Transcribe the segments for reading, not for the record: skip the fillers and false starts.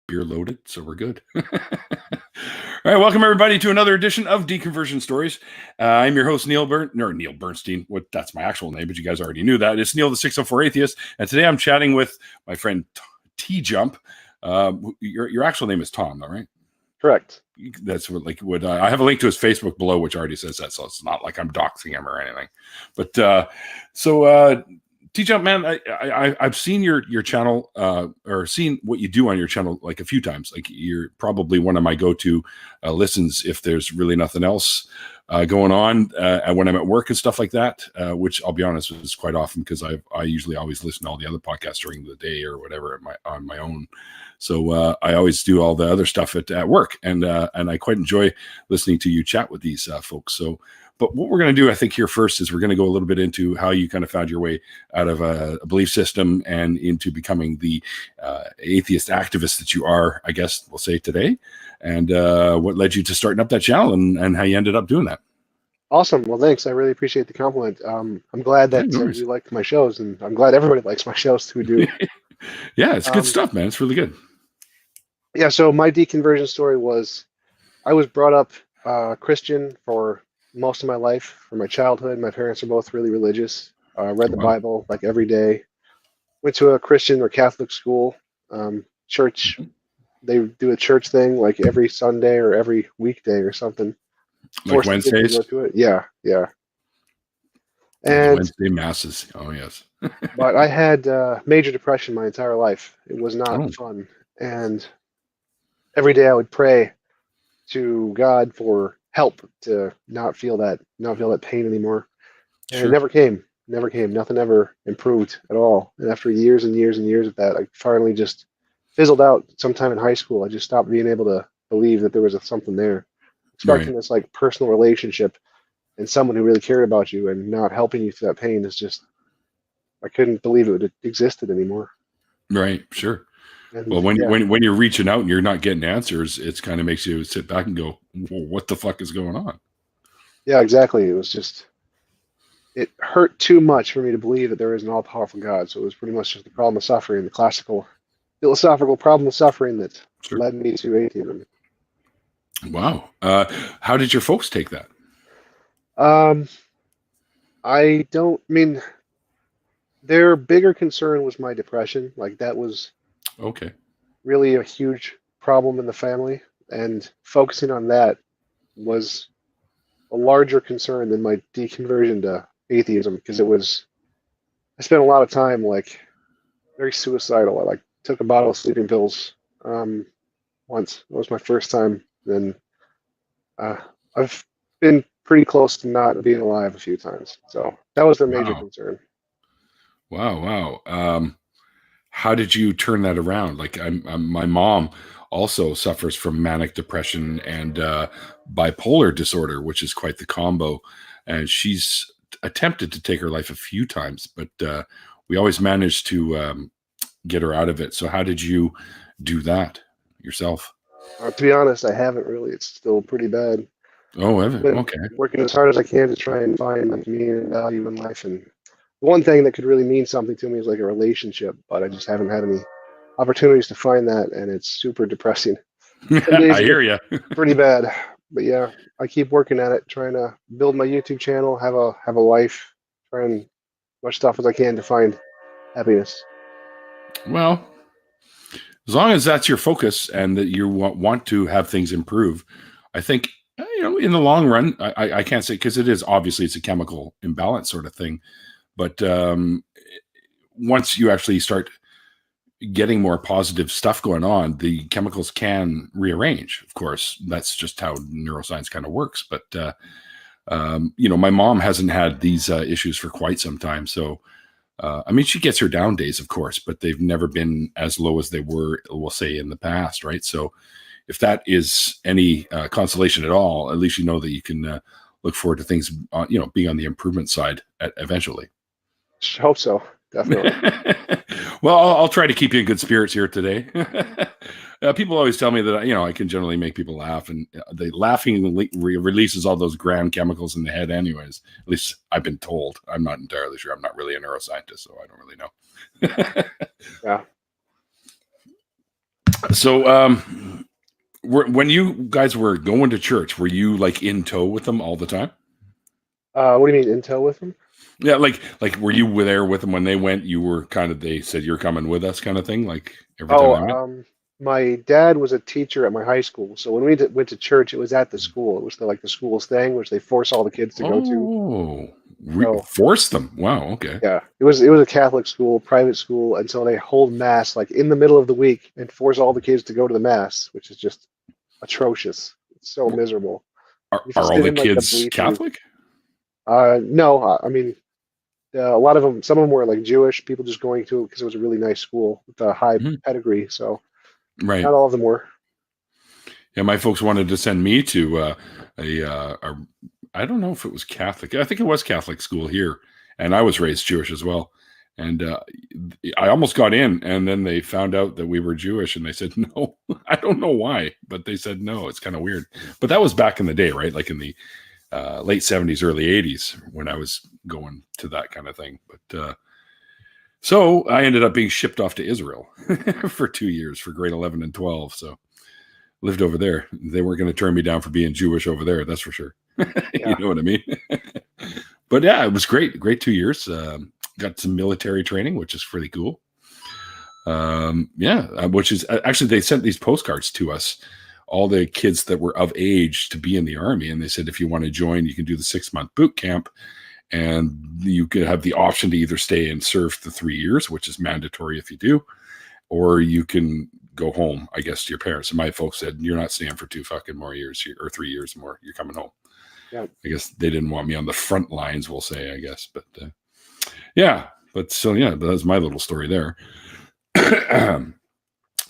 beer loaded, so we're good. All right, welcome everybody to another edition of Deconversion Stories. I'm your host, Neil Bernstein. That's my actual name, but you guys already knew that. It's Neil, the 604 Atheist, and today I'm chatting with my friend TJump. Your actual name is Tom, though, right? Correct. That's what I have a link to his Facebook below, which already says that, so it's not like I'm doxing him or anything. But TJump, man, I've seen your channel or seen what you do on your channel like a few times. Like, you're probably one of my go-to listens if there's really nothing else going on when I'm at work and stuff like that, which I'll be honest is quite often because I usually always listen to all the other podcasts during the day or whatever on my own. So I always do all the other stuff at work, and I quite enjoy listening to you chat with these folks. So, but what we're going to do, I think, here first is we're going to go a little bit into how you kind of found your way out of a belief system and into becoming the atheist activist that you are, I guess we'll say today, and what led you to starting up that channel and how you ended up doing that. Awesome. Well, thanks. I really appreciate the compliment. I'm glad that you liked my shows, and I'm glad everybody likes my shows who do. Yeah, it's good stuff, man. It's really good. Yeah, so my deconversion story was, I was brought up Christian for most of my life, from my childhood. My parents are both really religious. Read the Bible like every day. Went to a Christian or Catholic school, church. They do a church thing like every Sunday or every weekday or something. Like Wednesdays? To go to it. Yeah. And Wednesday masses. Oh, yes. But I had major depression my entire life. It was not fun. And every day I would pray to God for help to not feel that pain anymore. And It never came. Nothing ever improved at all. And after years and years and years of that, I finally just fizzled out sometime in high school. I just stopped being able to believe that there was something there. Expecting this like personal relationship and someone who really cared about you and not helping you through that pain is just, I couldn't believe it existed anymore. Right, sure. And, well, when you're reaching out and you're not getting answers, it kind of makes you sit back and go, well, what the fuck is going on? Yeah, exactly. It was just, it hurt too much for me to believe that there is an all-powerful God. So it was pretty much just the problem of suffering, the classical philosophical problem of suffering that led me to atheism. Wow. How did your folks take that? Their bigger concern was my depression. Like, that was really a huge problem in the family, and focusing on that was a larger concern than my deconversion to atheism, because I spent a lot of time like very suicidal. I took a bottle of sleeping pills once. It was my first time. Then I've been pretty close to not being alive a few times. So that was their major concern. Wow. How did you turn that around? Like, my mom also suffers from manic depression and bipolar disorder, which is quite the combo. And she's attempted to take her life a few times, but we always managed to get her out of it. So how did you do that yourself? To be honest, I haven't really. It's still pretty bad. Oh, okay. Working as hard as I can to try and find like meaning and value in life. And one thing that could really mean something to me is like a relationship, but I just haven't had any opportunities to find that, and it's super depressing. I hear you. Pretty bad, but yeah, I keep working at it, trying to build my YouTube channel, have a life, trying as much stuff as I can to find happiness. Well, as long as that's your focus and that you want to have things improve, I think, in the long run, I can't say, because it's a chemical imbalance sort of thing. But once you actually start getting more positive stuff going on, the chemicals can rearrange. Of course, that's just how neuroscience kind of works. But, my mom hasn't had these issues for quite some time. So, she gets her down days, of course, but they've never been as low as they were, we'll say, in the past, right? So if that is any consolation at all, at least you know that you can look forward to things, being on the improvement side eventually. Hope so. Definitely. Well, I'll try to keep you in good spirits here today. People always tell me that, I can generally make people laugh, and the laughing releases all those grand chemicals in the head anyways. At least I've been told. I'm not entirely sure. I'm not really a neuroscientist, so I don't really know. Yeah. So, when you guys were going to church, were you like in tow with them all the time? What do you mean, intel with them? Yeah, like were you there with them when they went? You were kind of, they said you're coming with us, kind of thing. Like every time Oh, they went. my dad was a teacher at my high school, so when we went to church, it was at the school. It was the school's thing, which they force all the kids to go to. Oh, So force them. Wow. Okay. yeah, it was a Catholic school, private school, and so they hold mass like in the middle of the week and force all the kids to go to the mass, which is just atrocious. It's so miserable. You have to Are all sit the in like the kids bleachers. Catholic? No, I mean a lot of them. Some of them were like Jewish people just going to it because it was a really nice school with a high Mhm. pedigree. So Right. not all of them were. Yeah, my folks wanted to send me to a I don't know if it was Catholic. I think it was Catholic school here, and I was raised Jewish as well. And I almost got in, and then they found out that we were Jewish, and they said no. I don't know why, but they said no. It's kind of weird. But that was back in the day, right? Like in the late '70s, early '80s, when I was going to that kind of thing. But so I ended up being shipped off to Israel for 2 years for grade 11 and 12. So lived over there. They weren't going to turn me down for being Jewish over there. That's for sure. You Yeah. know what I mean? But yeah, it was great. Great 2 years. Got some military training, which is pretty cool. Which is actually, they sent these postcards to us, all the kids that were of age to be in the army. And they said, if you want to join, you can do the 6-month boot camp. And you could have the option to either stay and serve the 3 years, which is mandatory if you do, or you can go home, I guess, to your parents. And my folks said, you're not staying for 2 fucking more years or 3 years more. You're coming home. Yeah. I guess they didn't want me on the front lines, we'll say, I guess. But yeah. But so, yeah, but that's my little story there.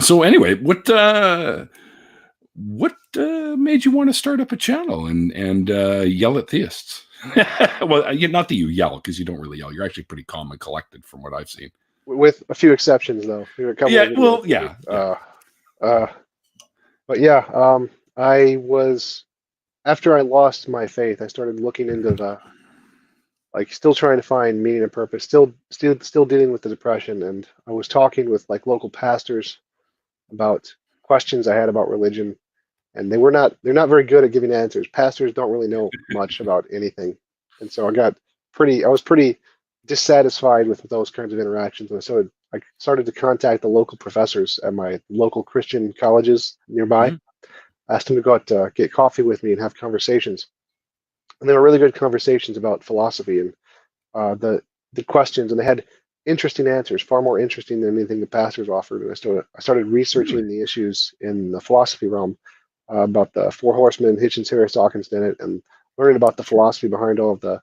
So anyway, what made you want to start up a channel and yell at theists? Well, not that you yell, because you don't really yell. You're actually pretty calm and collected from what I've seen. With a few exceptions, though. There were a couple Yeah, of videos well, where, yeah. but yeah, I was after I lost my faith, I started looking into the like still trying to find meaning and purpose, still dealing with the depression, and I was talking with like local pastors about questions I had about religion, and they're not very good at giving answers. Pastors don't really know much about anything, and so I was pretty dissatisfied with those kinds of interactions, and I started to contact the local professors at my local Christian colleges nearby. Mhm. Asked them to go out to get coffee with me and have conversations, and they were really good conversations about philosophy and the questions, and they had interesting answers, far more interesting than anything the pastors offered. And I started researching Really? the issues in the philosophy realm about the Four Horsemen, Hitchens, Harris, Dawkins, Dennett, and learning about the philosophy behind all of the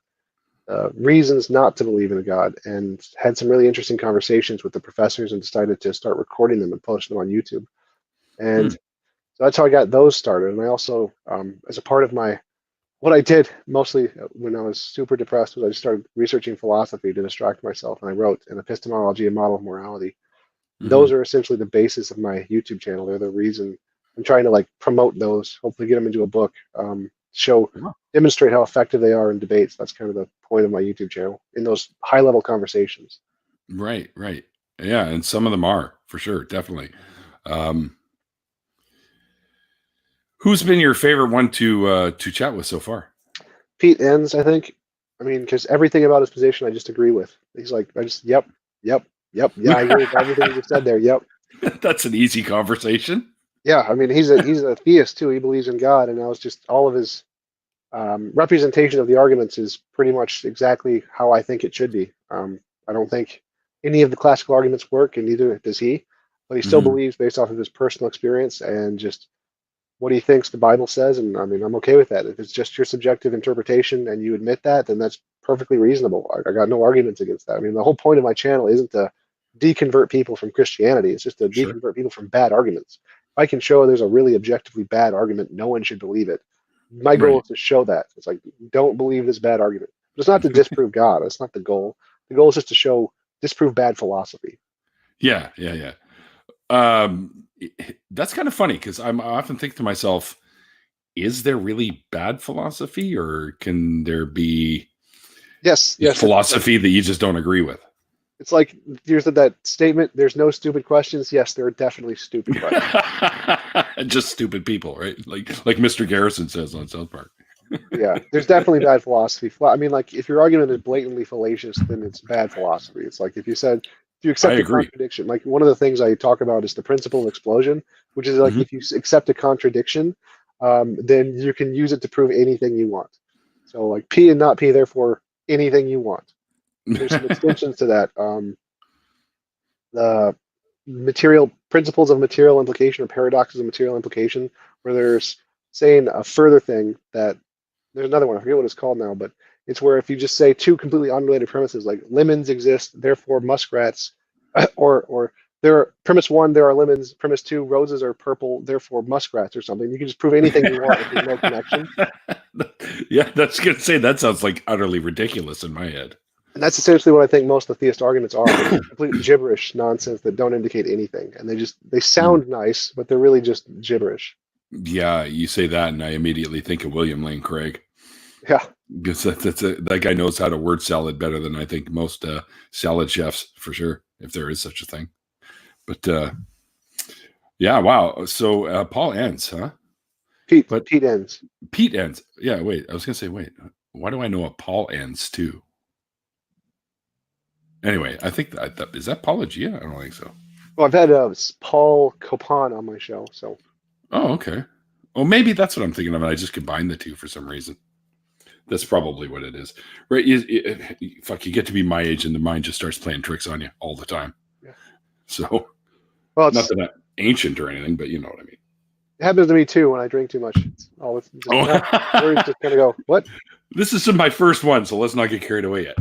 reasons not to believe in a God, and had some really interesting conversations with the professors, and decided to start recording them and post them on YouTube. And Hmm. so that's how I got those started. And I also, as a part of my what I did mostly when I was super depressed was I just started researching philosophy to distract myself, and I wrote an epistemology and model of morality. Hmm. Those are essentially the basis of my YouTube channel. They're the reason I'm trying to like promote those, hopefully get them into a book, show, Wow. demonstrate how effective they are in debates. That's kind of the point of my YouTube channel in those high level conversations. Right, right. Yeah, and some of them are, for sure, definitely. Um, who's been your favorite one to chat with so far? Pete Enns, I think. I mean, because everything about his position I just agree with. He's like, yep, yep, yep, yeah, I agree with everything you just said there. Yep. That's an easy conversation. Yeah, I mean, he's a theist too. He believes in God, and now it's just all of his representation of the arguments is pretty much exactly how I think it should be. I don't think any of the classical arguments work, and neither does he. But he still Hmm. believes, based off of his personal experience and just what he thinks the Bible says. And I mean, I'm okay with that. If it's just your subjective interpretation and you admit that, then that's perfectly reasonable. I got no arguments against that. I mean, the whole point of my channel isn't to deconvert people from Christianity. It's just to Sure. deconvert people from bad arguments. If I can show there's a really objectively bad argument, no one should believe it. My goal Right. is to show that. It's like, don't believe this bad argument. But it's not to disprove God. That's not the goal. The goal is just to disprove bad philosophy. Yeah, yeah, yeah. Um, that's kind of funny because I often think to myself, is there really bad philosophy, or can there be Yes, yes. philosophy that you just don't agree with? It's like there's that statement, there's no stupid questions. Yes, there are definitely stupid questions. Just stupid people, right? Like Mr. Garrison says on South Park. Yeah, there's definitely bad philosophy. I mean, like if your argument is blatantly fallacious, then it's bad philosophy. It's like if you I accept a agree. contradiction, like one of the things I talk about is the principle of explosion, which is like Hmm. if you accept a contradiction, then you can use it to prove anything you want. So like P and not P, therefore anything you want. There's some extensions to that. The material principles of material implication or paradoxes of material implication, where there's saying a further thing that there's another one. I forget what it's called now, but it's where if you just say two completely unrelated premises, like lemons exist, therefore muskrats, or there are, premise one, there are lemons. Premise two, roses are purple, therefore muskrats, or something. You can just prove anything you want if there's no connection. Yeah, that's gonna say that sounds like utterly ridiculous in my head. And that's essentially what I think most of the theist arguments are. They're just complete gibberish nonsense that don't indicate anything, and they sound nice, but they're really just gibberish. Yeah, you say that, and I immediately think of William Lane Craig. Yeah. Because that guy knows how to word salad better than I think most salad chefs, for sure, if there is such a thing. But yeah, wow. So Paul Enns, huh? Pete Enns. Pete Enns. Yeah, wait. I was gonna say, wait. Why do I know a Paul Enns too? Anyway, I think that is that Paulogia? I don't think so. Well, I've had Paul Copan on my show, so. Oh, okay. Well, maybe that's what I'm thinking of, and I just combined the two for some reason. That's probably what it is, right? Fuck, you get to be my age, and the mind just starts playing tricks on you all the time. Yeah. So, well, not that I'm ancient or anything, but you know what I mean. It happens to me too when I drink too much. Words just kind of go, what? This is my first one, so let's not get carried away yet.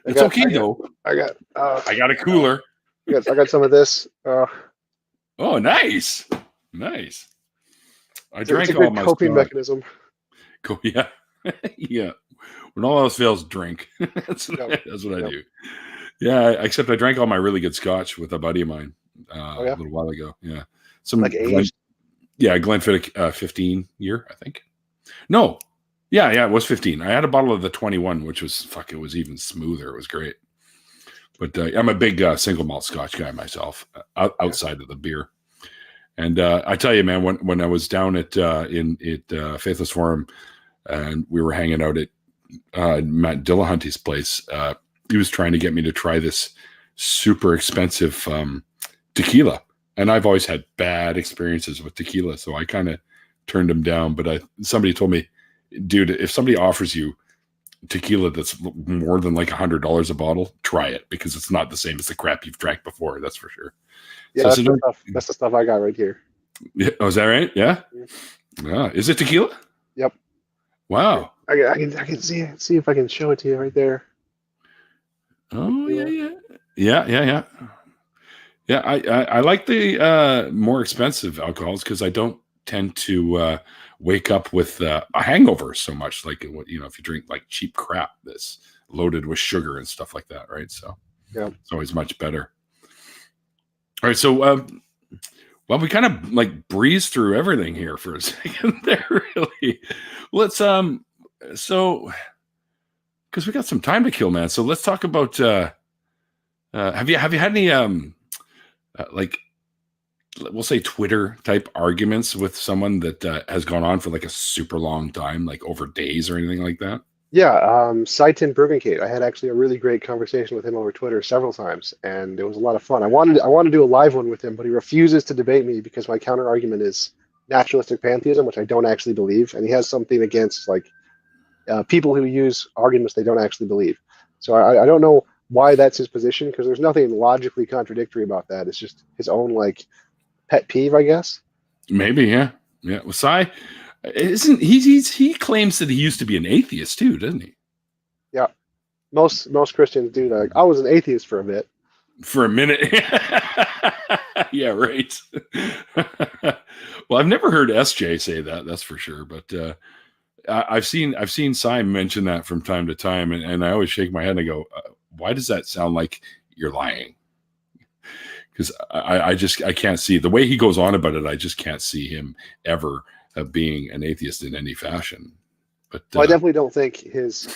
It's okay though. I got a cooler. I got some of this. Oh, nice. I drank all my coping mechanism. Yeah. Yeah. When all else fails, drink. That's what I do. Yeah, except I drank all my really good scotch with a buddy of mine a little while ago. Yeah. Some like aged? Glenfiddich 15 year, I think. No. Yeah, it was 15. I had a bottle of the 21, which was it was even smoother. It was great. But I'm a big single malt scotch guy myself, outside of the beer. And I tell you, man, when I was down at Faithless Forum, and we were hanging out at Matt Dillahunty's place, he was trying to get me to try this super expensive tequila. And I've always had bad experiences with tequila, so I kind of turned him down. But somebody told me, dude, if somebody offers you tequila that's more than like $100 a bottle, try it, because it's not the same as the crap you've drank before. That's for sure. Yeah, so that's the stuff I got right here. Yeah, oh, is that right? Yeah. Yeah. Is it tequila? Yep. Wow. I can see if I can show it to you right there. Oh yeah. Yeah, I like the more expensive alcohols because I don't tend to wake up with a hangover so much. Like, if you drink like cheap crap that's loaded with sugar and stuff like that, right? So yeah, it's always much better. All right, so well, we kind of like breezed through everything here for a second there. Really, let's so because we got some time to kill, man. So let's talk about. Have you had any like, we'll say Twitter type arguments with someone that has gone on for like a super long time, like over days or anything like that? Yeah, Seitan Bruggencate. I had actually a really great conversation with him over Twitter several times, and it was a lot of fun. I wanted to do a live one with him, but he refuses to debate me because my counter argument is naturalistic pantheism, which I don't actually believe, and he has something against like people who use arguments they don't actually believe. So I don't know why that's his position, because there's nothing logically contradictory about that. It's just his own like pet peeve, I guess. Maybe, yeah. Well, Sai, isn't he claims that he used to be an atheist too, doesn't he? Yeah, most Christians do that. I was an atheist for a bit. For a minute. Yeah, right. Well, I've never heard SJ say that, that's for sure. But I've seen Sai mention that from time to time, and I always shake my head and I go, why does that sound like you're lying? Because I can't see the way he goes on about it. I just can't see him ever being an atheist in any fashion. But Well, I definitely don't think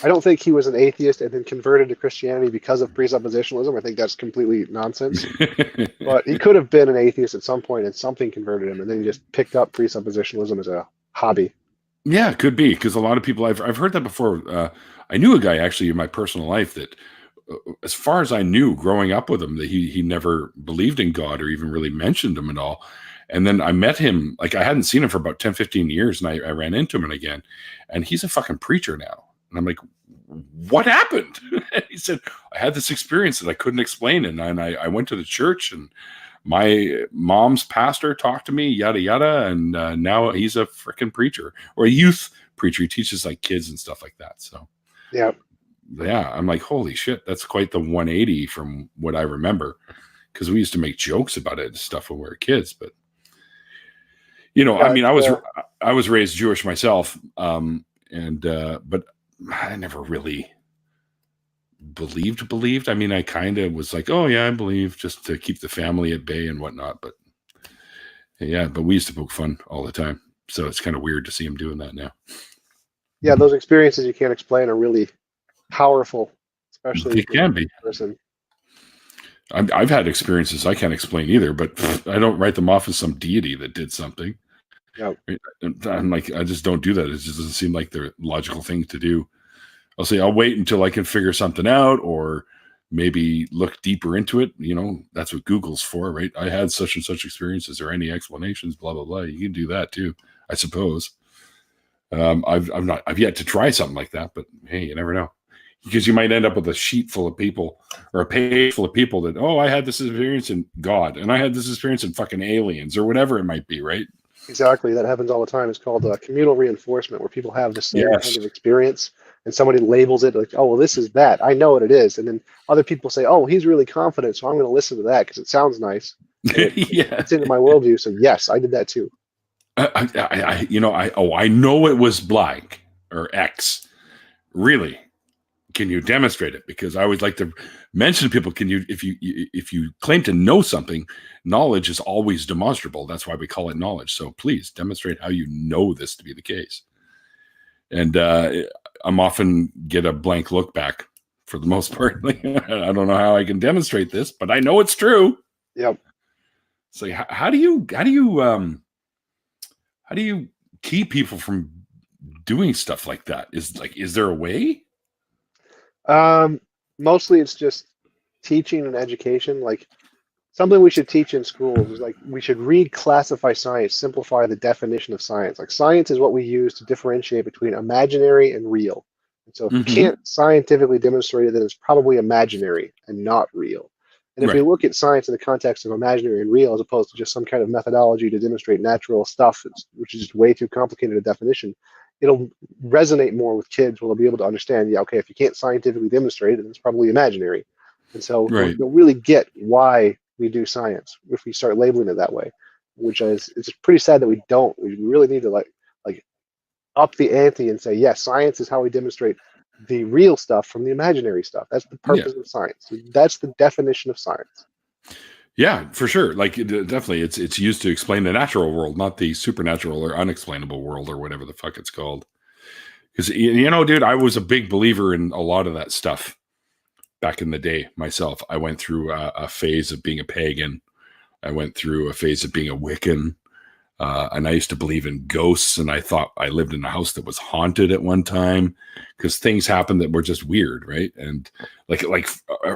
I don't think he was an atheist and then converted to Christianity because of presuppositionalism. I think that's completely nonsense. But he could have been an atheist at some point and something converted him, and then he just picked up presuppositionalism as a hobby. yeah, it could be, because a lot of people I've heard that before. I knew a guy actually in my personal life that, as far as I knew, growing up with him, that he never believed in God or even really mentioned him at all. And then I met him, like I hadn't seen him for about 10, 15 years, and I ran into him again, and he's a fucking preacher now. And I'm like, what happened? And he said, I had this experience that I couldn't explain. And I went to the church, and my mom's pastor talked to me, yada, yada. And now he's a freaking preacher, or a youth preacher. He teaches like kids and stuff like that. So Yeah. I'm like, holy shit, that's quite the 180 from what I remember, because we used to make jokes about it and stuff when we were kids. But I mean, I was raised Jewish myself, but I never really believed. I mean, I kind of was like, oh yeah, I believe, just to keep the family at bay and whatnot. But yeah, but we used to poke fun all the time, so it's kind of weird to see him doing that now. Yeah, those experiences you can't explain are really powerful, especially it can be. Person. I've had experiences I can't explain either, but I don't write them off as some deity that did something. Yeah. I'm like, I just don't do that. It just doesn't seem like the logical thing to do. I'll say, I'll wait until I can figure something out, or maybe look deeper into it. That's what Google's for, right? I had such and such experiences, or any explanations, blah, blah, blah. You can do that too, I suppose. I've yet to try something like that, but hey, you never know. Because you might end up with a sheet full of people, or a page full of people that, oh, I had this experience in God, and I had this experience in fucking aliens, or whatever it might be, right? Exactly. That happens all the time. It's called communal reinforcement, where people have the same kind of experience, and somebody labels it like, oh, well, this is that. I know what it is. And then other people say, oh, he's really confident, so I'm going to listen to that because it sounds nice. It's into my worldview. So yes, I did that too. I know it was blank or X. Really? Can you demonstrate it? Because I always like to mention to people, if you claim to know something, knowledge is always demonstrable. That's why we call it knowledge. So please demonstrate how you know this to be the case. And I'm often get a blank look back for the most part. Like, I don't know how I can demonstrate this, but I know it's true. Yep. So how do you keep people from doing stuff like that? Is there a way? Mostly it's just teaching and education. Like, something we should teach in schools is like, we should reclassify science, simplify the definition of science. Like, science is what we use to differentiate between imaginary and real. And so if you can't scientifically demonstrate it, then it's probably imaginary and not real. And if we look at science in the context of imaginary and real, as opposed to just some kind of methodology to demonstrate natural stuff, which is just way too complicated a definition, it'll resonate more with kids. Where they'll be able to understand, yeah, okay, if you can't scientifically demonstrate it, then it's probably imaginary. And so they'll really get why we do science if we start labeling it that way, which is, it's pretty sad that we don't. We really need to like up the ante and say, yes, science is how we demonstrate the real stuff from the imaginary stuff. That's the purpose of science. That's the definition of science. Yeah, for sure. Like, definitely, it's used to explain the natural world, not the supernatural or unexplainable world, or whatever the fuck it's called. Because, dude, I was a big believer in a lot of that stuff back in the day myself. I went through a phase of being a pagan. I went through a phase of being a Wiccan. And I used to believe in ghosts, and I thought I lived in a house that was haunted at one time, because things happened that were just weird, right? And like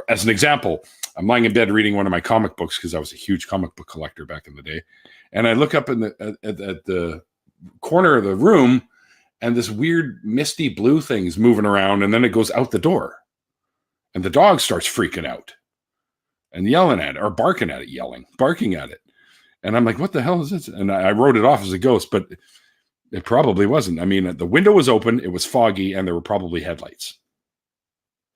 as an example, I'm lying in bed reading one of my comic books, because I was a huge comic book collector back in the day, and I look up at the corner of the room, and this weird misty blue thing's moving around, and then it goes out the door, and the dog starts freaking out and yelling at it, or barking at it. And I'm like, what the hell is this? And I wrote it off as a ghost, but it probably wasn't. I mean, the window was open, it was foggy, and there were probably headlights.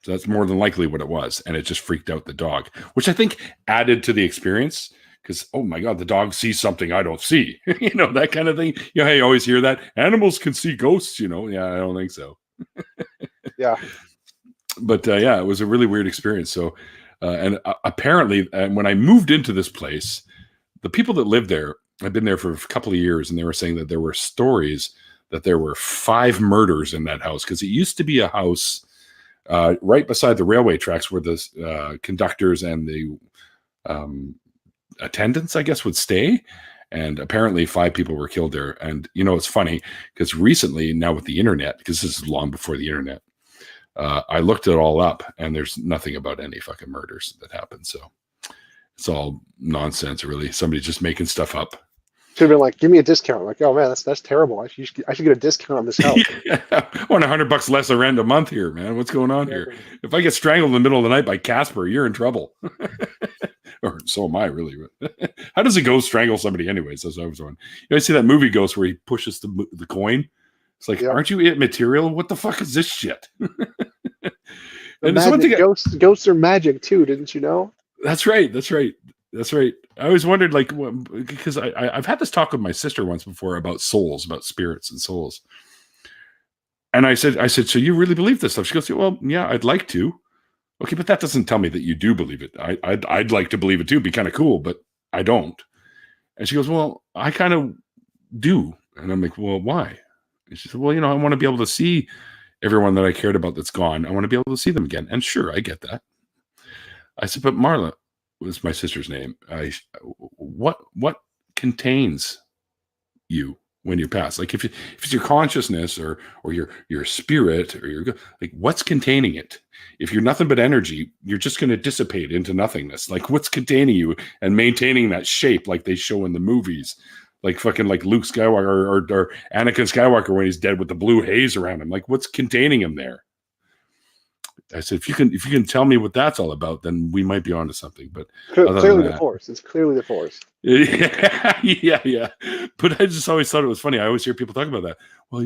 So that's more than likely what it was. And it just freaked out the dog, which I think added to the experience, because, oh my God, the dog sees something I don't see. That kind of thing. Hey, you always hear that. Animals can see ghosts, Yeah, I don't think so. Yeah. But yeah, it was a really weird experience. So, and apparently, when I moved into this place, the people that lived there, I've been there for a couple of years, and they were saying that there were stories that there were 5 murders in that house, because it used to be a house right beside the railway tracks where the conductors and the attendants, I guess, would stay. And apparently 5 people were killed there. And, it's funny because recently, now with the internet, because this is long before the internet, I looked it all up and there's nothing about any fucking murders that happened. So it's all nonsense, really. Somebody just making stuff up. Should have been like, give me a discount. Like, oh man, that's terrible. I should get a discount on this house. Yeah. I want $100 less a rent a month here, man. What's going on here? If I get strangled in the middle of the night by Casper, you're in trouble. Or so am I, really. How does a ghost strangle somebody anyways? That's what I was wondering. I see that movie Ghost where he pushes the coin. It's like, aren't you it material? What the fuck is this shit? Ghosts are magic too, didn't you know? That's right. I always wondered, like, because I've had this talk with my sister once before about souls, about spirits and souls. And I said, so you really believe this stuff? She goes, well, yeah, I'd like to. Okay, but that doesn't tell me that you do believe it. I'd like to believe it too. It'd be kind of cool, but I don't. And she goes, well, I kind of do. And I'm like, well, why? And she said, well, I want to be able to see everyone that I cared about that's gone. I want to be able to see them again. And sure, I get that. I said, but Marla was my sister's name. What contains you when you pass? Like if it's your consciousness or your spirit or your, like, what's containing it? If you're nothing but energy, you're just going to dissipate into nothingness. Like, what's containing you and maintaining that shape like they show in the movies? Like fucking like Luke Skywalker or Anakin Skywalker when he's dead with the blue haze around him. Like, what's containing him there? I said, if you can tell me what that's all about, then we might be onto something. But clearly the Force. It's clearly the Force. Yeah. But I just always thought it was funny. I always hear people talk about that. Well,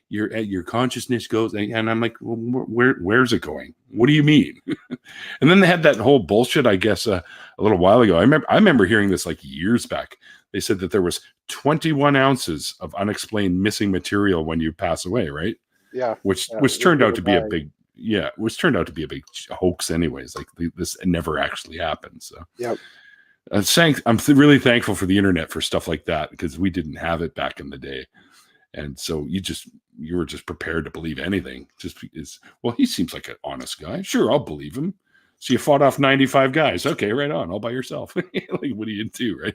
your consciousness goes, and I'm like, well, where's it going? What do you mean? And then they had that whole bullshit, I guess, a little while ago. I remember hearing this like years back. They said that there was 21 ounces of unexplained missing material when you pass away, right? Yeah. Which turned out to be a big. Yeah, which turned out to be a big hoax anyways. Like, this never actually happened. So yep. I'm really thankful for the internet for stuff like that, because we didn't have it back in the day. And so you were just prepared to believe anything. Just because, well, he seems like an honest guy. Sure, I'll believe him. So you fought off 95 guys. Okay, right on. All by yourself. Like, what do you do, right?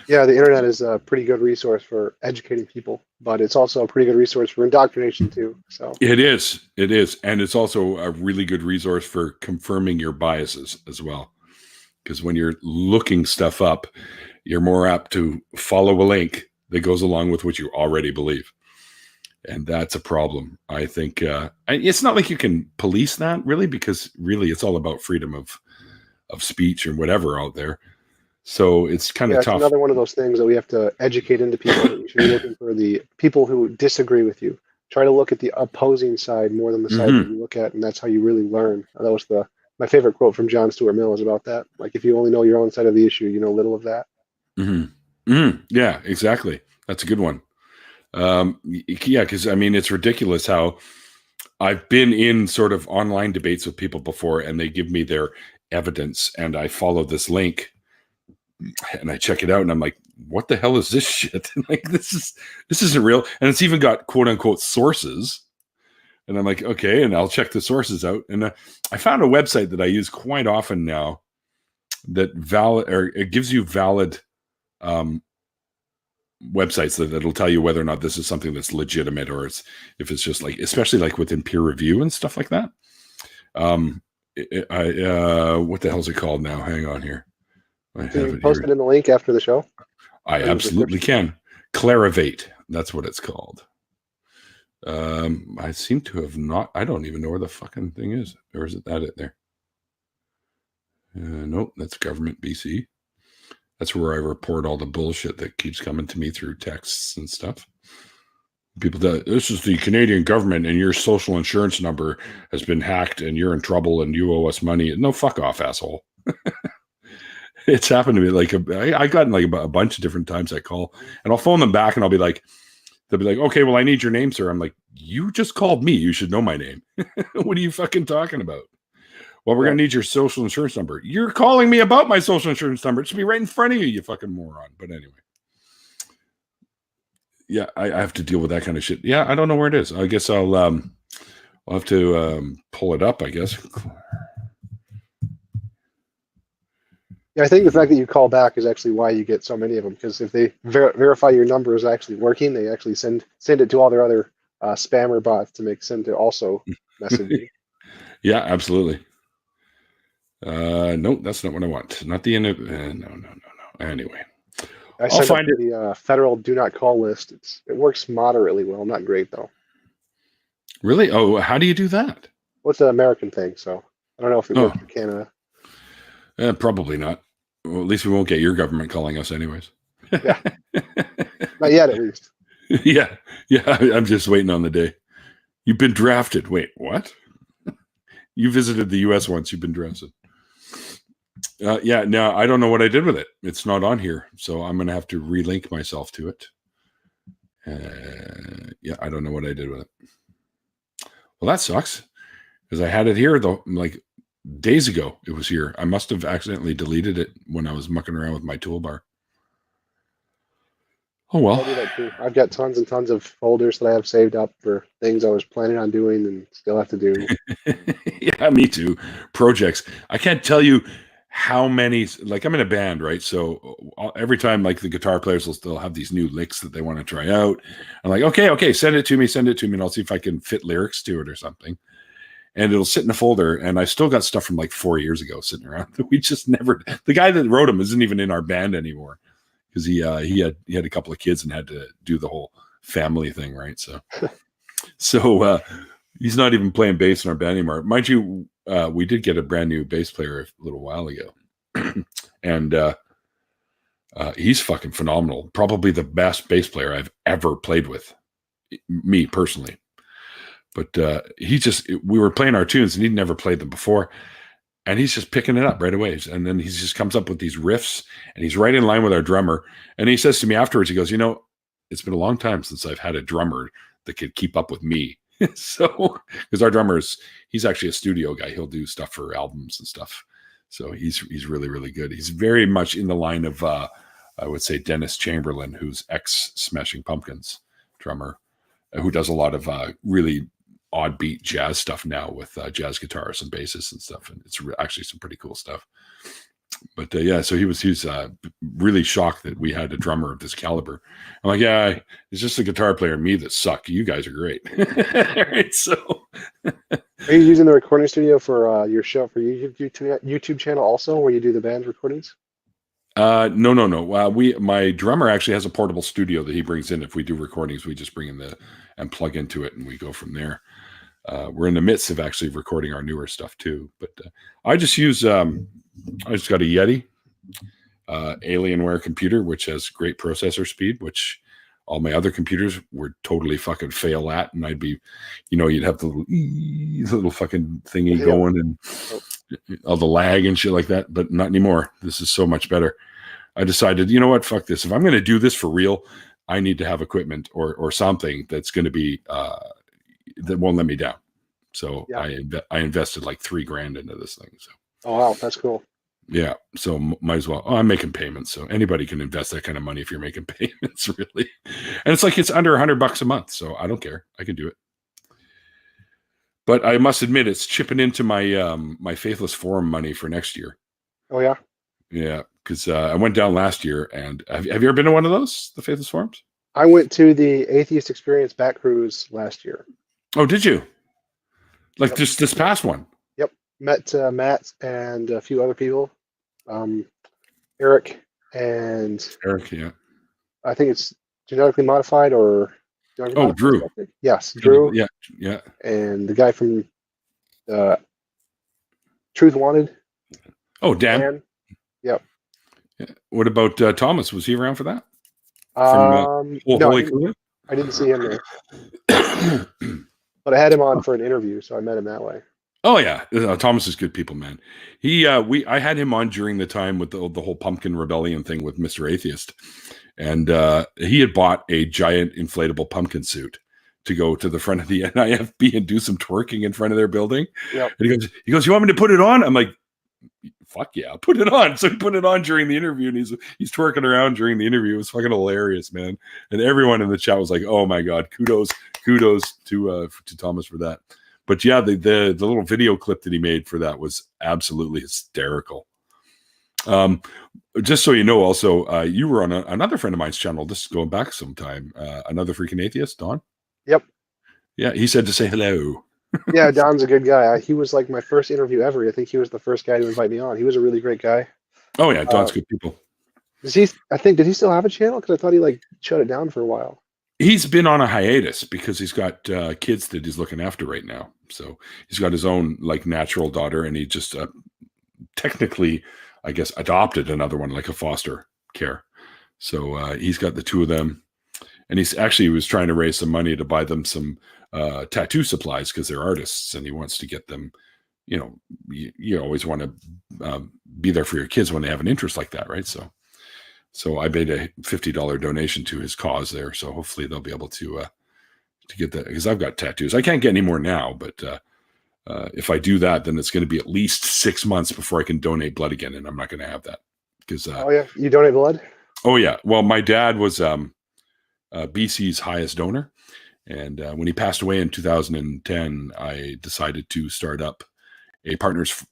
Yeah, the internet is a pretty good resource for educating people, but it's also a pretty good resource for indoctrination too. So it is, and it's also a really good resource for confirming your biases as well. Because when you're looking stuff up, you're more apt to follow a link that goes along with what you already believe, and that's a problem. I think it's not like you can police that, really, because really it's all about freedom of speech or whatever out there. So it's kind of tough. It's another one of those things that we have to educate into people. That you should be looking for the people who disagree with you. Try to look at the opposing side more than the side that you look at, and that's how you really learn. That was my favorite quote from John Stuart Mill is about that. Like, if you only know your own side of the issue, you know little of that. Yeah, exactly. That's a good one. Yeah, because I mean, it's ridiculous how I've been in sort of online debates with people before, and they give me their evidence, and I follow this link. And I check it out, and I'm like, "What the hell is this shit?" Like, this isn't real, and it's even got quote unquote sources. And I'm like, okay, and I'll check the sources out. And I found a website that I use quite often now that it gives you valid websites that'll tell you whether or not this is something that's legitimate, or if it's just like, especially like within peer review and stuff like that. What the hell is it called now? Hang on here. Can you post it in the link after the show? I absolutely can. Clarivate. That's what it's called. I seem to have not. I don't even know where the fucking thing is. Or is it there? Nope, that's Government BC. That's where I report all the bullshit that keeps coming to me through texts and stuff. People that this is the Canadian government and your social insurance number has been hacked and you're in trouble and you owe us money. No, fuck off, asshole. It's happened to me. Like I got like a bunch of different times I call, and I'll phone them back and they'll be like, okay, well, I need your name, sir. I'm like, you just called me. You should know my name. What are you fucking talking about? Well, we're going to need your social insurance number. You're calling me about my social insurance number. It should be right in front of you, you fucking moron. But anyway. Yeah, I have to deal with that kind of shit. Yeah, I don't know where it is. I guess I'll have to pull it up, I guess. Yeah, I think the fact that you call back is actually why you get so many of them. Because if they verify your number is actually working, they actually send it to all their other spammer bots to send to also message you. Yeah, absolutely. No, that's not what I want. Not the end of. No. Anyway, I'll find it. The federal do not call list. It works moderately well, not great though. Really? Oh, how do you do that? Well, it's an American thing, so I don't know if it works in Canada. Probably not. Well, at least we won't get your government calling us anyways. Yeah. Not yet, at least. Yeah. I'm just waiting on the day. You've been drafted. Wait, what? You visited the U.S. once. You've been drafted. Yeah, no, I don't know what I did with it. It's not on here, so I'm going to have to relink myself to it. Yeah, I don't know what I did with it. Well, that sucks because I had it here though, like days ago. It was here. I must have accidentally deleted it when I was mucking around with my toolbar. Oh well. I'll do that too. I've got tons and tons of folders that I have saved up for things I was planning on doing and still have to do. Yeah, me too. Projects. I can't tell you how many, like I'm in a band, right? So every time like the guitar players will still have these new licks that they want to try out. I'm like, okay, send it to me. And I'll see if I can fit lyrics to it or something. And it'll sit in a folder. And I still got stuff from like 4 years ago sitting around. We just never, the guy that wrote them isn't even in our band anymore because he had a couple of kids and had to do the whole family thing. Right. So he's not even playing bass in our band anymore. Mind you, we did get a brand new bass player a little while ago. And he's fucking phenomenal. Probably the best bass player I've ever played with, me personally. But we were playing our tunes and he'd never played them before. And he's just picking it up right away. And then he just comes up with these riffs and he's right in line with our drummer. And he says to me afterwards, he goes, it's been a long time since I've had a drummer that could keep up with me. So, because our drummer he's actually a studio guy. He'll do stuff for albums and stuff. So he's really, really good. He's very much in the line of, I would say, Dennis Chamberlain, who's ex-Smashing Pumpkins drummer, who does a lot of really odd beat jazz stuff now with jazz guitars and basses and stuff. And it's actually some pretty cool stuff. But yeah, so he's really shocked that we had a drummer of this caliber. I'm like, yeah, it's just a guitar player and me that suck. You guys are great. Right, so are you using the recording studio for your show for YouTube channel also, where you do the band recordings? No. My drummer actually has a portable studio that he brings in. If we do recordings, we just bring in and plug into it, and we go from there. We're in the midst of actually recording our newer stuff too. But I just use. I just got a Yeti Alienware computer, which has great processor speed, which all my other computers were totally fucking fail at. And I'd be, you'd have the little fucking thingy going and all the lag and shit like that, but not anymore. This is so much better. I decided, you know what, fuck this. If I'm going to do this for real, I need to have equipment or something that's going to be, that won't let me down. So yeah. I invested like $3,000 into this thing. So. Oh, wow. That's cool. Yeah. So might as well. I'm making payments. So anybody can invest that kind of money if you're making payments, really. And it's like, it's under $100 a month. So I don't care. I can do it. But I must admit, it's chipping into my, my Faithless Forum money for next year. Oh, yeah. Yeah. Because I went down last year. And have you ever been to one of those, the Faithless Forums? I went to the Atheist Experience back cruise last year. Oh, did you? Like just this past one? Met Matt and a few other people. Eric, yeah. I think it's genetically modified or... Drew. Yes, Drew. Yeah. And the guy from Truth Wanted. Oh, Dan. Yep. Yeah. What about Thomas? Was he around for that? No, I didn't see him there. But I had him on for an interview, so I met him that way. Oh yeah, Thomas is good people, man. I had him on during the time with the whole pumpkin rebellion thing with Mr. Atheist, and he had bought a giant inflatable pumpkin suit to go to the front of the NIFB and do some twerking in front of their building. Yep. And he goes, "You want me to put it on?" I'm like, fuck yeah, put it on. So he put it on during the interview, and he's twerking around during the interview. It was fucking hilarious, man. And everyone in the chat was like, "Oh my god, kudos to Thomas for that." But yeah, the little video clip that he made for that was absolutely hysterical. Just so you know, also, you were on another friend of mine's channel. This is going back some time. Another freaking atheist, Don. Yep. Yeah, he said to say hello. Yeah, Don's a good guy. He was like my first interview ever. I think he was the first guy to invite me on. He was a really great guy. Oh yeah, Don's good people. Did he still have a channel? Because I thought he like shut it down for a while. He's been on a hiatus because he's got kids that he's looking after right now. So he's got his own like natural daughter, and he just technically, I guess, adopted another one, like a foster care. So he's got the two of them, and he was trying to raise some money to buy them some tattoo supplies because they're artists, and he wants to get them. You know, you always want to be there for your kids when they have an interest like that, right? So I made a $50 donation to his cause there. So hopefully they'll be able to get that, because I've got tattoos. I can't get any more now, but if I do that, then it's going to be at least 6 months before I can donate blood again, and I'm not going to have that because. Oh yeah, you donate blood? Oh yeah. Well, my dad was BC's highest donor, and when he passed away in 2010, I decided to start up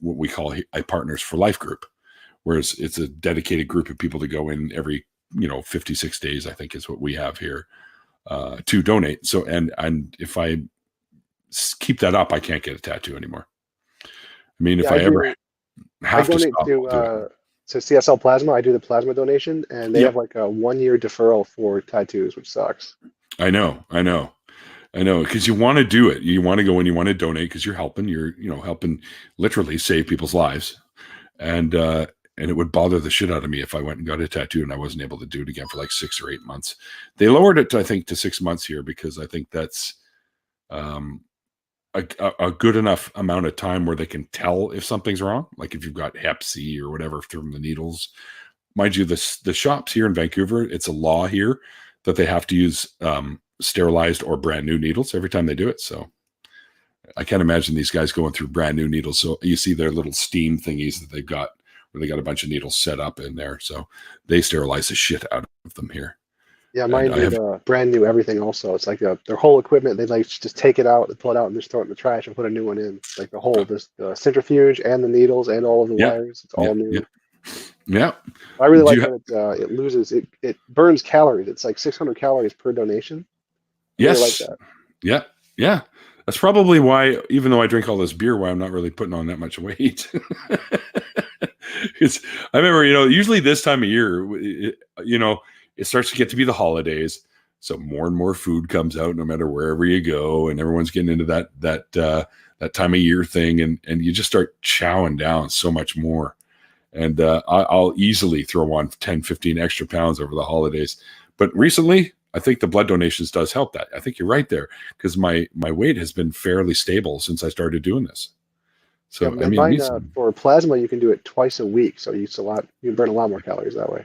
what we call a Partners for Life group. Whereas it's a dedicated group of people to go in every, 56 days, I think is what we have here, to donate. So, and if I keep that up, I can't get a tattoo anymore. I mean, if I ever have to stop, to CSL Plasma, I do the plasma donation, and they have like a 1-year deferral for tattoos, which sucks. I know. Because you want to do it. You want to go and you want to donate because you're helping, helping literally save people's lives. And it would bother the shit out of me if I went and got a tattoo and I wasn't able to do it again for like 6 or 8 months. They lowered it, I think, to 6 months here because I think that's a good enough amount of time where they can tell if something's wrong. Like if you've got Hep C or whatever from the needles. Mind you, the shops here in Vancouver, it's a law here that they have to use sterilized or brand new needles every time they do it. So I can't imagine these guys going through brand new needles. So you see their little steam thingies that they've got, where they got a bunch of needles set up in there. So they sterilize the shit out of them here. Yeah, mine did brand new everything also. It's like their whole equipment, they like just take it out, they pull it out and just throw it in the trash and put a new one in. Like the centrifuge and the needles and all of the wires, it's all new. Yeah. I really like that it loses, it burns calories. It's like 600 calories per donation. I really like that. Yeah. That's probably why, even though I drink all this beer, why I'm not really putting on that much weight. Because I remember, usually this time of year, it starts to get to be the holidays. So more and more food comes out no matter wherever you go. And everyone's getting into that time of year thing. And you just start chowing down so much more. And I'll easily throw on 10, 15 extra pounds over the holidays. But recently, I think the blood donations does help that. I think you're right there, because my weight has been fairly stable since I started doing this. So I mean, for plasma, you can do it twice a week, so you can burn a lot more calories that way.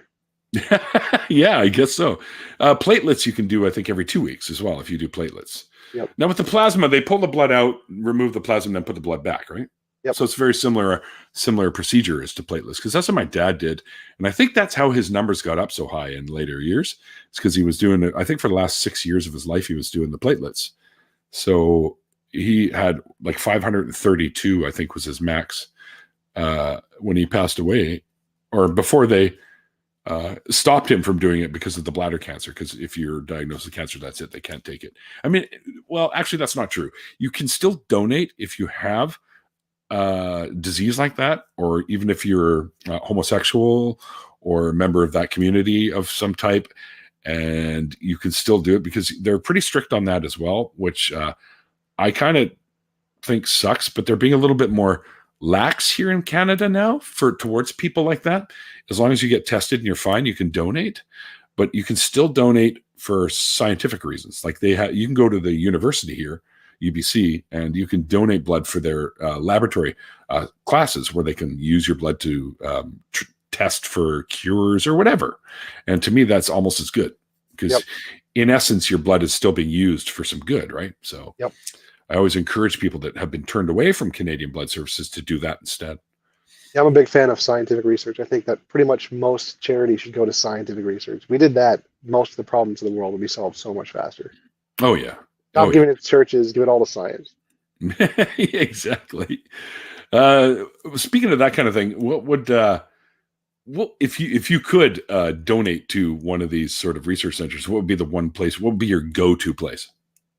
Yeah, I guess so. Platelets you can do, I think, every 2 weeks as well if you do platelets. Yep. Now with the plasma, they pull the blood out, remove the plasma, and then put the blood back, right? Yep. So it's very similar procedure as to platelets, because that's what my dad did. And I think that's how his numbers got up so high in later years. It's because he was doing it, I think for the last 6 years of his life, he was doing the platelets. So he had like 532, I think was his max when he passed away, or before they stopped him from doing it because of the bladder cancer. Because if you're diagnosed with cancer, that's it. They can't take it. I mean, well, actually, that's not true. You can still donate if you have disease like that, or even if you're homosexual or a member of that community of some type, and you can still do it because they're pretty strict on that as well, which I kind of think sucks, but they're being a little bit more lax here in Canada now towards people like that. As long as you get tested and you're fine, you can donate, but you can still donate for scientific reasons. Like you can go to the university here, UBC, and you can donate blood for their laboratory classes where they can use your blood to test for cures or whatever. And to me, that's almost as good, because in essence, your blood is still being used for some good, right? So I always encourage people that have been turned away from Canadian Blood Services to do that instead. Yeah, I'm a big fan of scientific research. I think that pretty much most charity should go to scientific research. If we did that, most of the problems in the world would be solved so much faster. Oh yeah. Stop Oh yeah. giving it to churches, give it all to science. Exactly. Speaking of that kind of thing, what would what if you could donate to one of these sort of research centers? What would be the one place? What would be your go-to place?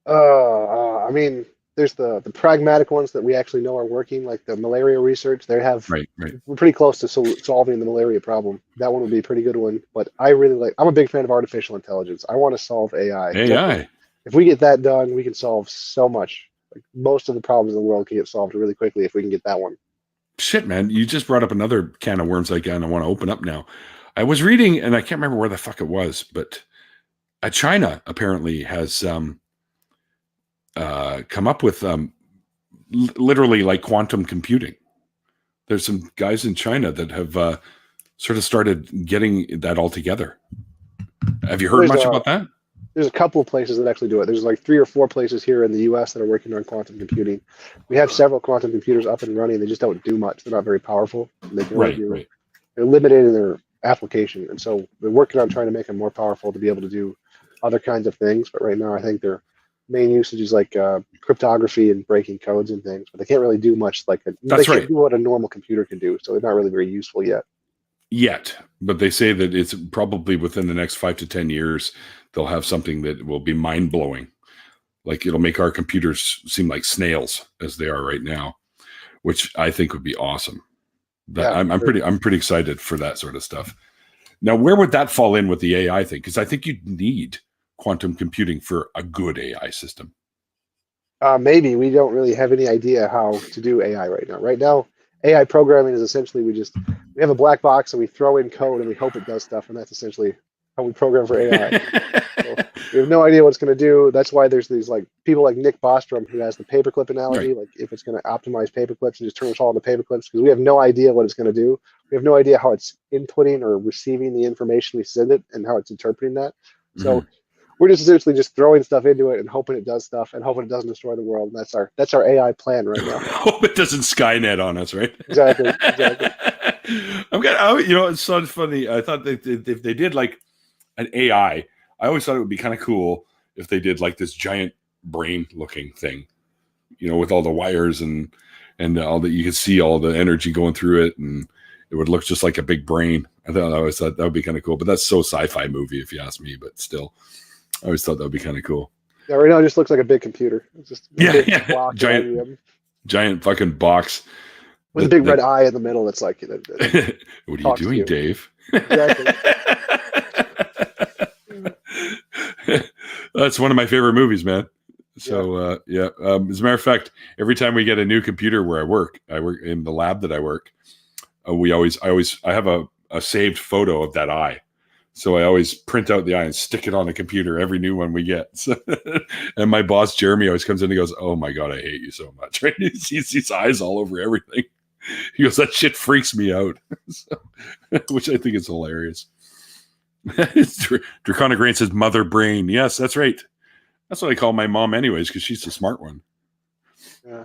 I mean, there's the pragmatic ones that we actually know are working, like the malaria research. They have Right, right. We're pretty close to solving the malaria problem. That one would be a pretty good one. But I really like. I'm a big fan of artificial intelligence. I want to solve AI. 'Cause I think AI. if we get that done, we can solve so much. Like most of the problems in the world can get solved really quickly if we can get that one. Shit, man, you just brought up another can of worms I kind of want to open up now. I was reading, and I can't remember where the fuck it was, but China apparently has come up with literally like quantum computing. There's some guys in China that have sort of started getting that all together. Have you heard There's much a about that? there's a couple of places that actually do it. There's like 3 or 4 places here in the U.S. that are working on quantum computing. We have several quantum computers up and running. They just don't do much. They're not very powerful. They can only Right, do right. they're limited in their application, and so they're working on trying to make them more powerful to be able to do other kinds of things. But right now, I think their main usage is like cryptography and breaking codes and things. But they can't really do much they That's can't right. do what a normal computer can do. So they're not really very useful yet. Yet, but they say that it's probably within the next 5 to 10 years, they'll have something that will be mind blowing. Like it'll make our computers seem like snails as they are right now, which I think would be awesome. That Yeah, I'm pretty excited for that sort of stuff. Now, where would that fall in with the AI thing? Because I think you'd need quantum computing for a good AI system. maybe we don't really have any idea how to do AI right now. Right now, AI programming is essentially we have a black box and we throw in code and we hope it does stuff, and that's essentially how we program for AI. So we have no idea what it's going to do. That's why there's these like people like Nick Bostrom who has the paperclip analogy, Right. like if it's going to optimize paperclips and just turn us all into paperclips, because we have no idea what it's going to do. We have no idea how it's inputting or receiving the information we send it and how it's interpreting that. So Mhm. we're just essentially just throwing stuff into it and hoping it does stuff and hoping it doesn't destroy the world. And that's our AI plan right now. Hope it doesn't Skynet on us, right? Exactly. Exactly. It's so funny. I thought that if they did like an AI, I always thought it would be kind of cool if they did like this giant brain looking thing, with all the wires and all that. You could see all the energy going through it, and it would look just like a big brain. I always thought that would be kind of cool, but that's so sci-fi movie if you ask me. But still, I always thought that would be kind of cool. Yeah, right now it just looks like a big computer. It's just a big Yeah, block giant fucking box with a big red eye in the middle. It's like what are you doing, Dave? Exactly. That's one of my favorite movies, man. So yeah. As a matter of fact, every time we get a new computer where I work in the lab that I work. I have a saved photo of that eye. So I always print out the eye and stick it on the computer every new one we get. So, and my boss, Jeremy, always comes in and goes, "Oh my God, I hate you so much." Right? He sees these eyes all over everything. He goes, "That shit freaks me out." So, which I think is hilarious. Draconic Rain says mother brain. Yes, that's right. That's what I call my mom anyways, because she's the smart one. Yeah.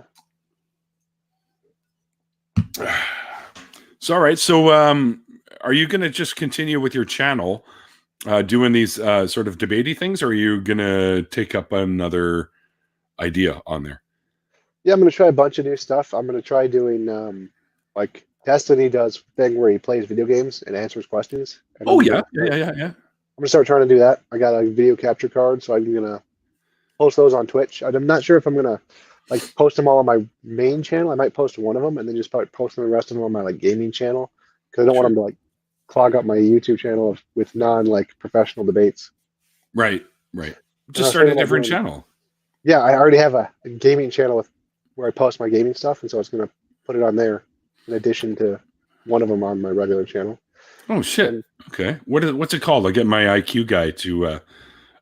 So, all right. So, are you going to just continue with your channel doing these sort of debatey things, or are you going to take up another idea on there? Yeah, I'm going to try a bunch of new stuff. I'm going to try doing like Destiny does thing where he plays video games and answers questions. And Oh, yeah. I'm going to start trying to do that. I got a video capture card, so I'm going to post those on Twitch. I'm not sure if I'm going to like post them all on my main channel. I might post one of them and then just start posting the rest of them on my like gaming channel, because I don't want them to like clog up my YouTube channel with non like professional debates. Right. Just start a different channel. Yeah, I already have a gaming channel where I post my gaming stuff, and so I was going to put it on there in addition to one of them on my regular channel. Oh shit! Okay, what's it called? I'll get my IQ guy to.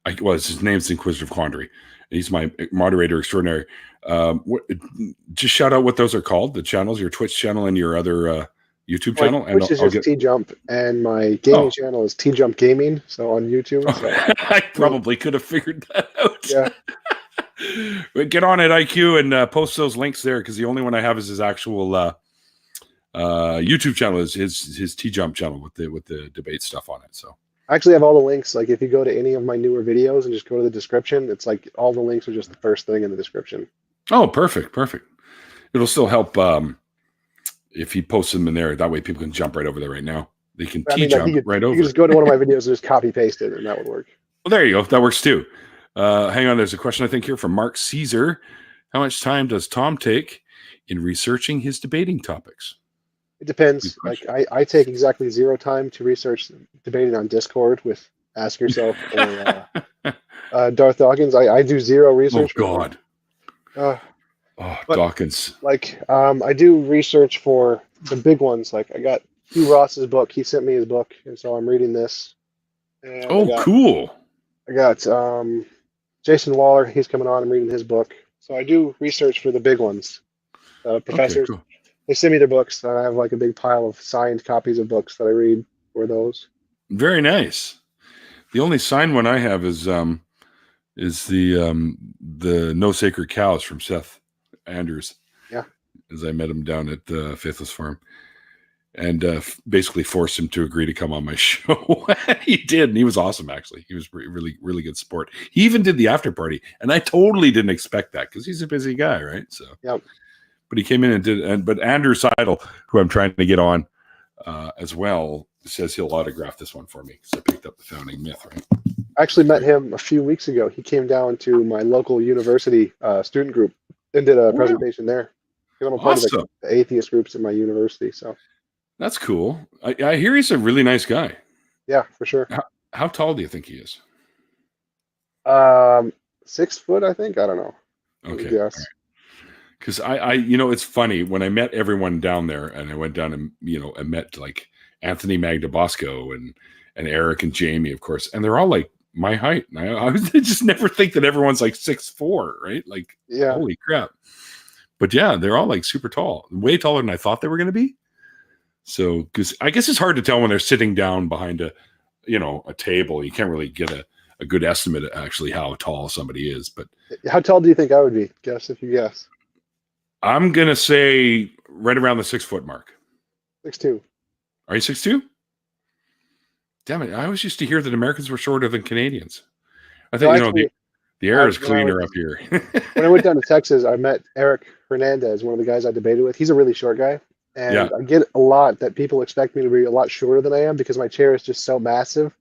His name's Inquisitive Quandary. He's my moderator extraordinary. Just shout out what those are called. The channels, your Twitch channel and your other YouTube channel. And Twitch is just TJump, and my gaming channel is TJump Gaming. So on YouTube. So. I probably could have figured that out. Yeah. But get on at IQ and post those links there, because the only one I have is his actual YouTube channel is his TJump channel with the debate stuff on it. So I actually have all the links. Like if you go to any of my newer videos and just go to the description, it's like all the links are just the first thing in the description. oh, perfect. It'll still help if he posts them in there. That way people can jump right over there right now. They can T-jump right over. You can just go to one of my videos and just copy paste it, and that would work. Well, there you go. That works too. Hang on. There's a question I think here from Mark Caesar. How much time does Tom take in researching his debating topics? It depends. Like I take exactly 0 time to research debating on Discord with Ask Yourself or Darth Dawkins. I do 0 research. Oh God. Dawkins. Like I do research for the big ones. Like I got Hugh Ross's book. He sent me his book, and so I'm reading this. And cool. I got Jason Waller. He's coming on. I'm reading his book. So I do research for the big ones. Professors. Okay, cool. They send me their books. I have like a big pile of signed copies of books that I read for those. Very nice. The only signed one I have is the No Sacred Cows from Seth Andrews. Yeah. As I met him down at the Faithless Farm, and basically forced him to agree to come on my show. He did, and he was awesome. Actually, he was really, really good sport. He even did the after party, and I totally didn't expect that because he's a busy guy, right? So, yep. But he came in and did. But Andrew Seidel, who I'm trying to get on as well, says he'll autograph this one for me. So I picked up the Founding Myth, right? I actually met him a few weeks ago. He came down to my local university student group and did a presentation there. I'm a part of the atheist groups in my university, so that's cool. I hear he's a really nice guy. Yeah, for sure. How tall do you think he is? 6 foot, I think. I don't know. Okay. Yes. Because I it's funny when I met everyone down there, and I went down and I met like Anthony Magdabosco and Eric and Jamie, of course, and they're all like my height. And I just never think that everyone's like 6'4", right? Like, yeah, holy crap. But yeah, they're all like super tall, way taller than I thought they were going to be. So, because I guess it's hard to tell when they're sitting down behind a table. You can't really get a good estimate of actually how tall somebody is. But how tall do you think I would be? Guess if you guess. I'm gonna say right around the 6 foot mark. 6'2". Are you 6'2"? Damn it! I always used to hear that Americans were shorter than Canadians. I think the air is cleaner up here. When I went down to Texas, I met Eric Hernandez, one of the guys I debated with. He's a really short guy. And I get a lot that people expect me to be a lot shorter than I am because my chair is just so massive.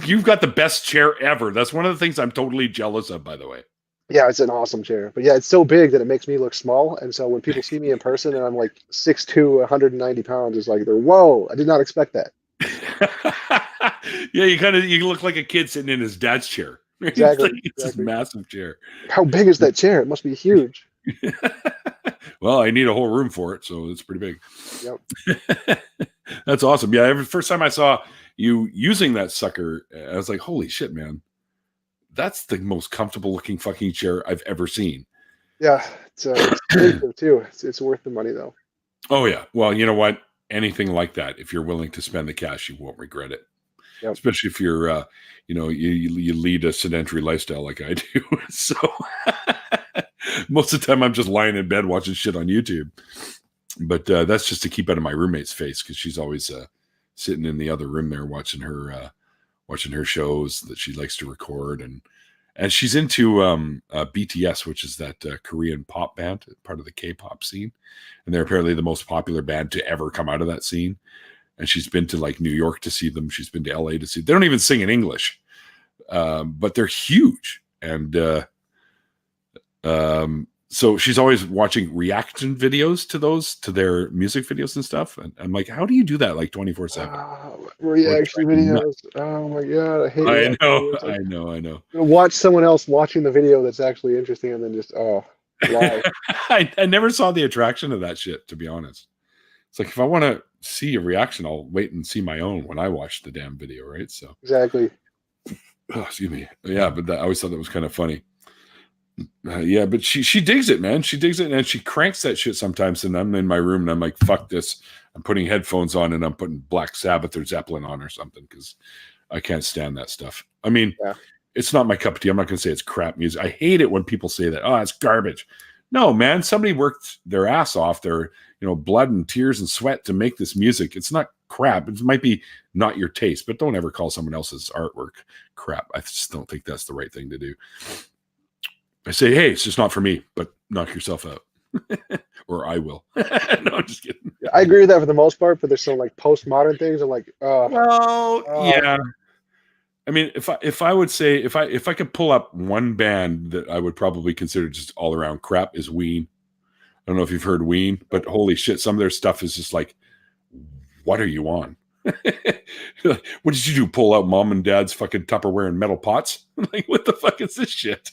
You've got the best chair ever. That's one of the things I'm totally jealous of, by the way. Yeah, it's an awesome chair. But yeah, it's so big that it makes me look small. And so when people see me in person and I'm like 6'2", 190 pounds, it's like, whoa, I did not expect that. Yeah, you look like a kid sitting in his dad's chair. Exactly. It's this massive chair. How big is that chair? It must be huge. Well, I need a whole room for it, so it's pretty big. Yep. That's awesome. Yeah, first time I saw you using that sucker, I was like, holy shit, man. That's the most comfortable looking fucking chair I've ever seen. Yeah, it's expensive too. It's worth the money though. Oh yeah. Well, you know what? Anything like that, if you're willing to spend the cash, you won't regret it. Yep. Especially if you're, you lead a sedentary lifestyle like I do. So most of the time I'm just lying in bed watching shit on YouTube. But that's just to keep out of my roommate's face because she's always sitting in the other room there watching her shows that she likes to record, and she's into BTS, which is that Korean pop band, part of the K-pop scene, and they're apparently the most popular band to ever come out of that scene. And she's been to like New York to see them. She's been to LA to see them. They don't even sing in English, but they're huge. And so she's always watching reaction videos to their music videos and stuff. And I'm like, how do you do that like 24/7? Reaction videos. Oh my God. I hate it. I know. Watch someone else watching the video that's actually interesting and then just, lie. I never saw the attraction of that shit, to be honest. It's like, if I want to see a reaction, I'll wait and see my own when I watch the damn video, right? So exactly. Oh, excuse me. Yeah, but I always thought that was kind of funny. Yeah, but she digs it, man. She digs it, and she cranks that shit sometimes. And I'm in my room, and I'm like, "Fuck this!" I'm putting headphones on, and I'm putting Black Sabbath or Zeppelin on or something because I can't stand that stuff. I mean, It's not my cup of tea. I'm not going to say it's crap music. I hate it when people say that. Oh, it's garbage. No, man, somebody worked their ass off, their blood and tears and sweat to make this music. It's not crap. It might be not your taste, but don't ever call someone else's artwork crap. I just don't think that's the right thing to do. I say, hey, it's just not for me, but knock yourself out. Or I will. No, I'm just kidding. I agree with that for the most part, but there's some like postmodern things. I'm like, yeah. I mean, if I would say if I could pull up one band that I would probably consider just all around crap is Ween. I don't know if you've heard Ween, but holy shit, some of their stuff is just like, what are you on? What did you do? Pull out mom and dad's fucking Tupperware and metal pots? Like, what the fuck is this shit?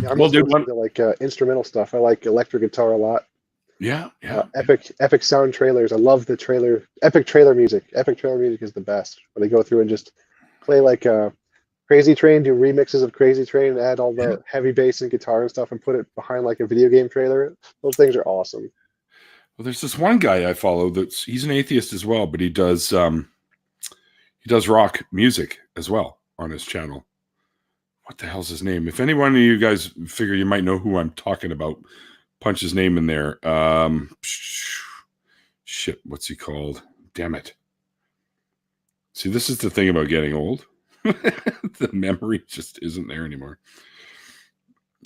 Yeah, I'm just listening to like instrumental stuff. I like electric guitar a lot. Yeah. Epic sound trailers. I love the trailer. Epic trailer music. Epic trailer music is the best. Where they go through and just play like Crazy Train, do remixes of Crazy Train, and add all the heavy bass and guitar and stuff, and put it behind like a video game trailer. Those things are awesome. Well, there's this one guy I follow he's an atheist as well, but he does rock music as well on his channel. What the hell's his name? If any one of you guys figure you might know who I'm talking about, punch his name in there. Shit, what's he called? Damn it. See, this is the thing about getting old. The memory just isn't there anymore.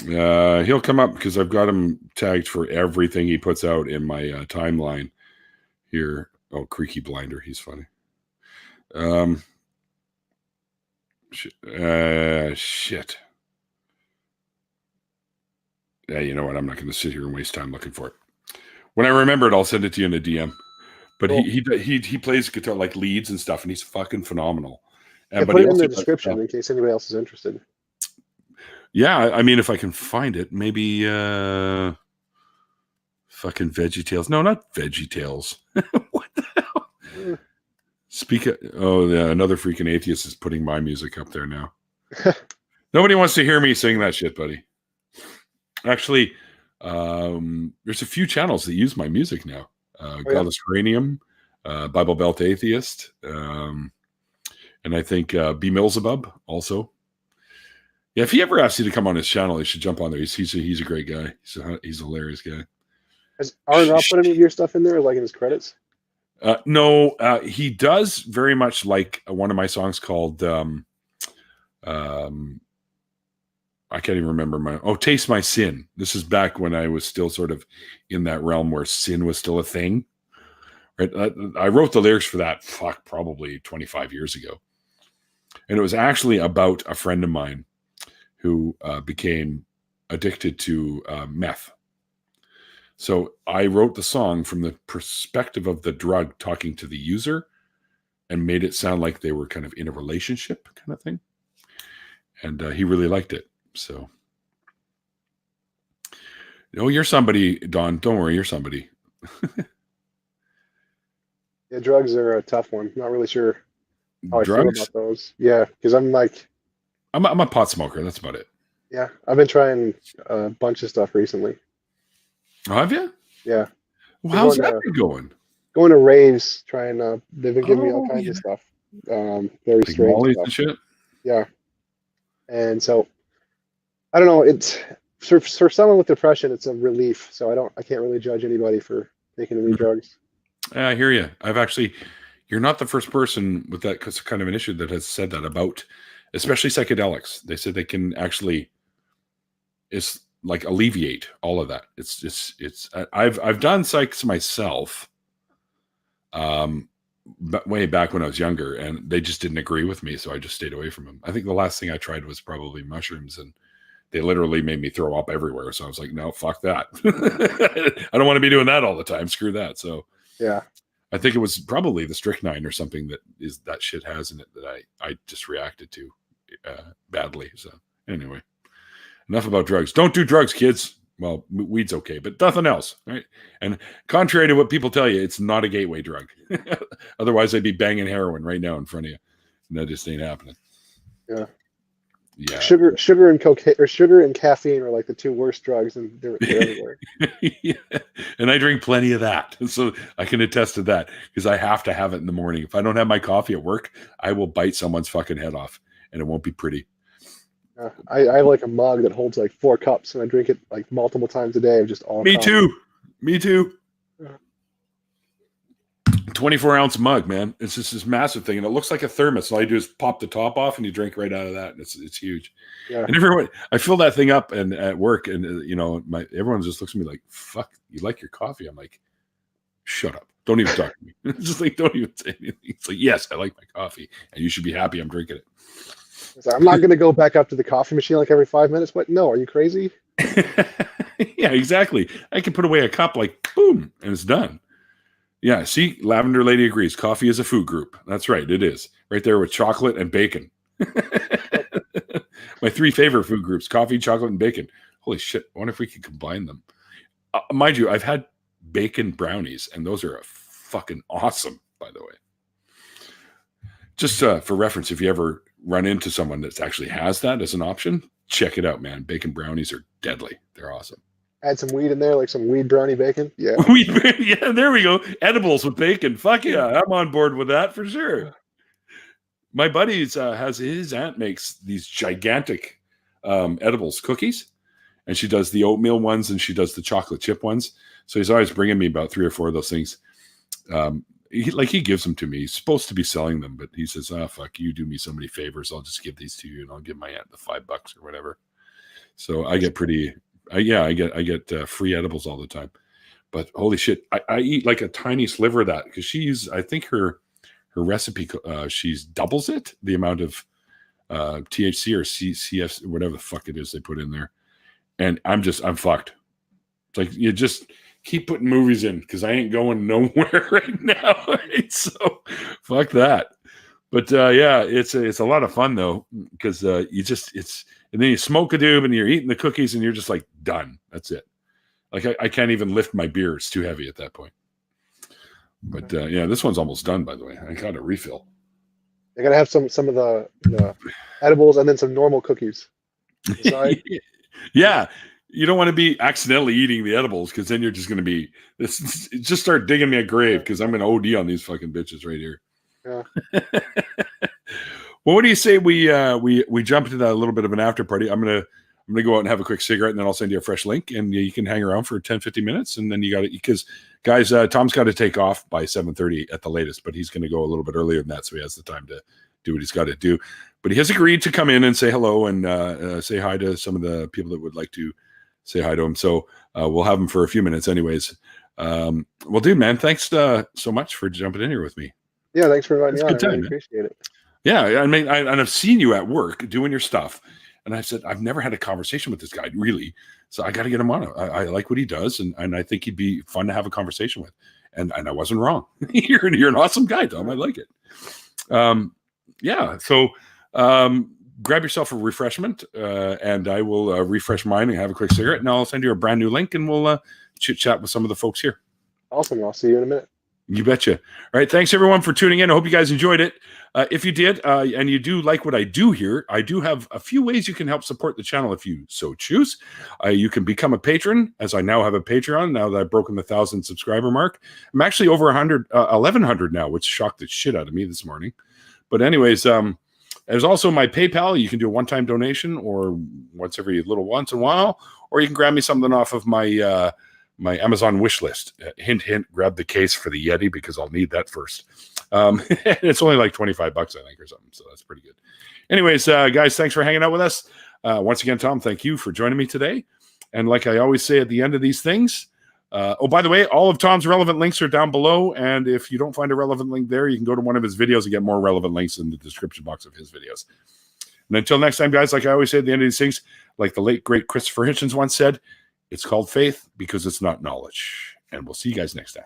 He'll come up because I've got him tagged for everything he puts out in my timeline here. Oh, Creaky Blinder. He's funny. Shit. Yeah, you know what? I'm not going to sit here and waste time looking for it. When I remember it, I'll send it to you in a DM. But cool. he plays guitar like leads and stuff, and he's fucking phenomenal. But put it in the description in case anybody else is interested. Yeah, I mean, if I can find it, maybe fucking VeggieTales. No, not VeggieTales. What the hell? Another freaking atheist is putting my music up there now. Nobody wants to hear me sing that shit, buddy. Actually, there's a few channels that use my music now. Godless Cranium, Bible Belt Atheist, and I think B. Millsabub also. Yeah, if he ever asks you to come on his channel, you should jump on there. He's a great guy. He's a hilarious guy. Has Aaron Robb put any of your stuff in there, like in his credits? No, he does very much like one of my songs called I can't even remember Taste My Sin. This is back when I was still sort of in that realm where sin was still a thing. Right? I wrote the lyrics for that, probably 25 years ago. And it was actually about a friend of mine who became addicted to meth. So I wrote the song from the perspective of the drug talking to the user and made it sound like they were kind of in a relationship kind of thing. And he really liked it. So, you're somebody, Don. Don't worry, you're somebody. Yeah, drugs are a tough one. Not really sure how I feel about those. Yeah, because I'm a pot smoker. That's about it. Yeah, I've been trying a bunch of stuff recently. Oh, have you? Yeah. Well, how's that been going? Going to raves, trying. They've been giving me all kinds of stuff. Very like strange stuff. And shit? Yeah. And so, I don't know. It's for someone with depression, it's a relief. So I can't really judge anybody for taking any drugs. I hear you. You're not the first person with that kind of an issue that has said that about, especially psychedelics. They said they can actually, it's like alleviate all of that. I've done psychs myself, but way back when I was younger, and they just didn't agree with me, so I just stayed away from them. I think the last thing I tried was probably mushrooms, and they literally made me throw up everywhere. So I was like, no, fuck that. I don't want to be doing that all the time. Screw that. So yeah, I think it was probably the strychnine or something that shit has in it that I just reacted to badly. So anyway, enough about drugs. Don't do drugs, kids. Well, weed's okay, but nothing else, right? And contrary to what people tell you, it's not a gateway drug. Otherwise, I'd be banging heroin right now in front of you. And that just ain't happening. Yeah. Yeah. Sugar and cocaine, or sugar and caffeine are like the two worst drugs, and they're everywhere. Yeah. And I drink plenty of that, so I can attest to that because I have to have it in the morning. If I don't have my coffee at work, I will bite someone's fucking head off, and it won't be pretty. I have like a mug that holds like 4 cups, and I drink it like multiple times a day of just all Me coffee. too. Me too. Yeah. 24-ounce mug, man. It's just this massive thing, and it looks like a thermos. All you do is pop the top off, and you drink right out of that. And it's huge. Yeah. And everyone, I fill that thing up, and at work, and everyone just looks at me like, "Fuck, you like your coffee?" I'm like, "Shut up! Don't even talk to me." It's just like, don't even say anything. It's like, yes, I like my coffee, and you should be happy I'm drinking it. So I'm not going to go back up to the coffee machine like every 5 minutes. What? No, are you crazy? Yeah, exactly. I can put away a cup like boom, and it's done. Yeah, see, Lavender Lady agrees. Coffee is a food group. That's right, it is. Right there with chocolate and bacon. My 3 favorite food groups: coffee, chocolate, and bacon. Holy shit! I wonder if we could combine them. Mind you, I've had bacon brownies, and those are fucking awesome. By the way, just for reference, if you ever run into someone that actually has that as an option, check it out, man. Bacon brownies are deadly. They're awesome. Add some weed in there, like some weed brownie bacon. Yeah. Yeah, there we go. Edibles with bacon. Fuck yeah, I'm on board with that for sure. My buddy's has his aunt makes these gigantic edibles cookies, and she does the oatmeal ones and she does the chocolate chip ones. So he's always bringing me about 3 or 4 of those things. He gives them to me. He's supposed to be selling them, but he says, "Oh fuck, you do me so many favors. I'll just give these to you, and I'll give my aunt the $5 or whatever." So I get I get free edibles all the time. But holy shit, I eat like a tiny sliver of that because I think her recipe, she's doubles it, the amount of THC or CF, whatever the fuck it is they put in there. And I'm fucked. It's like, you just keep putting movies in because I ain't going nowhere right now. Right? So fuck that. But yeah, it's a lot of fun though, because and then you smoke a doob and you're eating the cookies and you're just like done. That's it. Like I can't even lift my beer. It's too heavy at that point. But yeah, this one's almost done, by the way. I got a refill. I gotta have some of the edibles and then some normal cookies. Yeah, you don't want to be accidentally eating the edibles because then you're just going to be just start digging me a grave because I'm going to OD on these fucking bitches right here. Yeah. Well, what do you say we jump into that a little bit of an after party? I'm gonna go out and have a quick cigarette, and then I'll send you a fresh link, and you can hang around for 10, 15 minutes, and then you got it because guys, Tom's got to take off by 7:30 at the latest, but he's going to go a little bit earlier than that, so he has the time to do what he's got to do. But he has agreed to come in and say hello and say hi to some of the people that would like to say hi to him. So we'll have him for a few minutes, anyways. Well, dude, man, thanks so much for jumping in here with me. Yeah, thanks for inviting me on. Good time, I really man. appreciate it. Yeah, I mean, and I've seen you at work doing your stuff, and I said I've never had a conversation with this guy, really. So I got to get him on. I like what he does, and I think he'd be fun to have a conversation with. And I wasn't wrong. you're an awesome guy, Tom. I like it. Yeah. So grab yourself a refreshment, and I will refresh mine and have a quick cigarette, and I'll send you a brand new link, and we'll chit chat with some of the folks here. Awesome. I'll see you in a minute. You betcha. All right. Thanks, everyone, for tuning in. I hope you guys enjoyed it. If you did, and you do like what I do here, I do have a few ways you can help support the channel if you so choose. You can become a patron, as I now have a Patreon, now that I've broken the 1,000 subscriber mark. I'm actually over 1,100 now, which shocked the shit out of me this morning. But anyways, there's also my PayPal. You can do a one-time donation or once in a while, or you can grab me something off of my my Amazon wish list. Hint, hint, grab the case for the Yeti because I'll need that first. It's only like $25, I think, or something. So that's pretty good. Anyways, guys, thanks for hanging out with us. Once again, Tom, thank you for joining me today. And like I always say at the end of these things, oh, by the way, all of Tom's relevant links are down below. And if you don't find a relevant link there, you can go to one of his videos and get more relevant links in the description box of his videos. And until next time, guys, like I always say at the end of these things, like the late, great Christopher Hitchens once said, it's called faith because it's not knowledge. And we'll see you guys next time.